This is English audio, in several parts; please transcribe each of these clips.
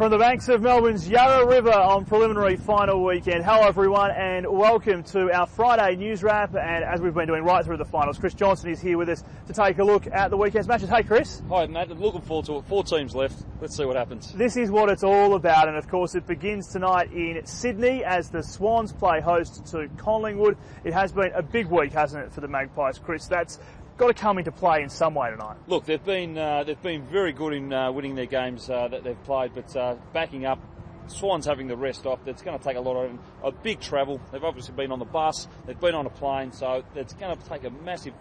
From the banks of Melbourne's Yarra River on preliminary final weekend. Hello everyone and welcome to our Friday news wrap, and as we've been doing right through the finals, Chris Johnson is here with us to take a look at the weekend's matches. Hey Chris. Hi mate, looking forward to it. 4 teams left. Let's see what happens. This is what it's all about, and of course it begins tonight in Sydney as the Swans play host to Collingwood. It has been a big week, hasn't it, for the Magpies, Chris? That's got to come into play in some way tonight. Look, they've been very good in winning their games that they've played, but backing up, Swans having the rest off, that's going to take a lot of a big travel. They've obviously been on the bus, they've been on a plane, so it's going to take a massive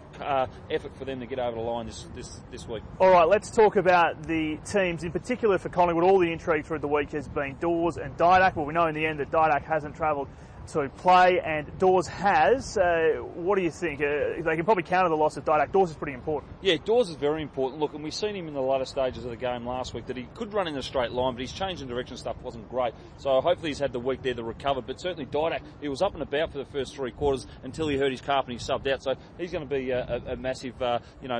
effort for them to get over the line this week. All right, let's talk about the teams. In particular for Collingwood, all the intrigue through the week has been Dawes and Didak. Well, we know in the end that Didak hasn't travelled to play and Dawes has. What do you think? They can probably counter the loss of Didak. Dawes is pretty important. Yeah, Dawes is very important. Look, and we've seen him in the latter stages of the game last week that he could run in a straight line, but his change in direction stuff wasn't great. So hopefully he's had the week there to recover. But certainly Didak, he was up and about for the first 3 quarters until he hurt his calf and he subbed out. So he's going to be a massive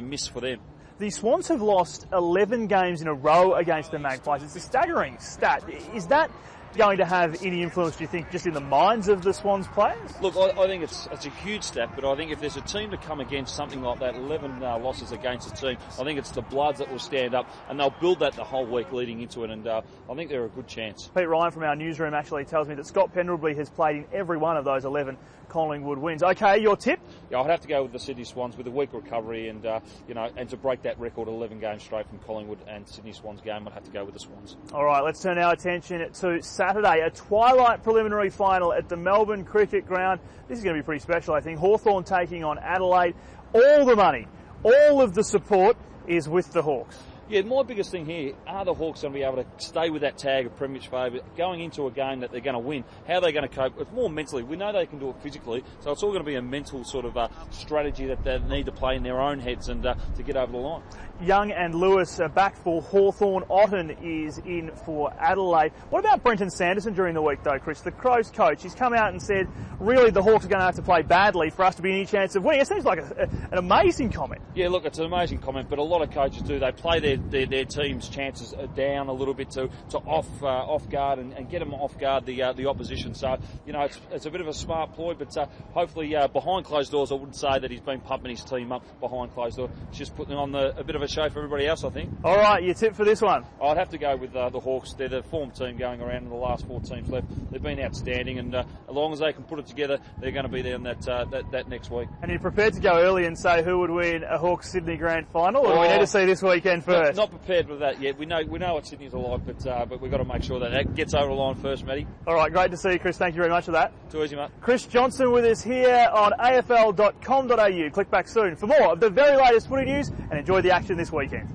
miss for them. The Swans have lost 11 games in a row against the Magpies. It's a staggering stat. Is that going to have any influence, do you think, just in the minds of the Swans players? Look, I think it's a huge stat, but I think if there's a team to come against something like that, 11 losses against a team, I think it's the Bloods that will stand up, and they'll build that the whole week leading into it, and I think they're a good chance. Pete Ryan from our newsroom actually tells me that Scott Pendlebury has played in every one of those 11 Collingwood wins. Okay, your tip? Yeah, I'd have to go with the Sydney Swans with a week recovery, and and to break that record, 11 games straight from Collingwood and Sydney Swans game, I'd have to go with the Swans. All right, let's turn our attention to Saturday, a twilight preliminary final at the Melbourne Cricket Ground. This is going to be pretty special, I think. Hawthorn taking on Adelaide. All the money, all of the support is with the Hawks. Yeah, my biggest thing here, are the Hawks going to be able to stay with that tag of premiership favourite going into a game that they're going to win? How are they going to cope? It's more mentally. We know they can do it physically, so it's all going to be a mental sort of strategy that they need to play in their own heads and to get over the line. Young and Lewis are back for Hawthorn. Otten is in for Adelaide. What about Brenton Sanderson during the week, though, Chris? The Crows coach, he's come out and said, really, the Hawks are going to have to play badly for us to be any chance of winning. It seems like an amazing comment. Yeah, look, it's an amazing comment, but a lot of coaches do. They play their team's chances down a little bit to off guard and get them off guard the opposition. So it's a bit of a smart ploy, but hopefully behind closed doors, I wouldn't say that he's been pumping his team up behind closed doors. He's just putting on a bit of a show for everybody else, I think. All right, your tip for this one? I'd have to go with the Hawks. They're the form team going around in the last 4 teams left. They've been outstanding, and as long as they can put it together, they're going to be there in that next week. And you're prepared to go early and say who would win a Hawks Sydney Grand Final, or do we need to see this weekend first? Not prepared with that yet. We know what Sydney's like, but we've got to make sure that gets over the line first, Matty. All right, great to see you, Chris. Thank you very much for that. Too easy, mate. Chris Johnson with us here on AFL.com.au. Click back soon for more of the very latest footy news and enjoy the action this weekend.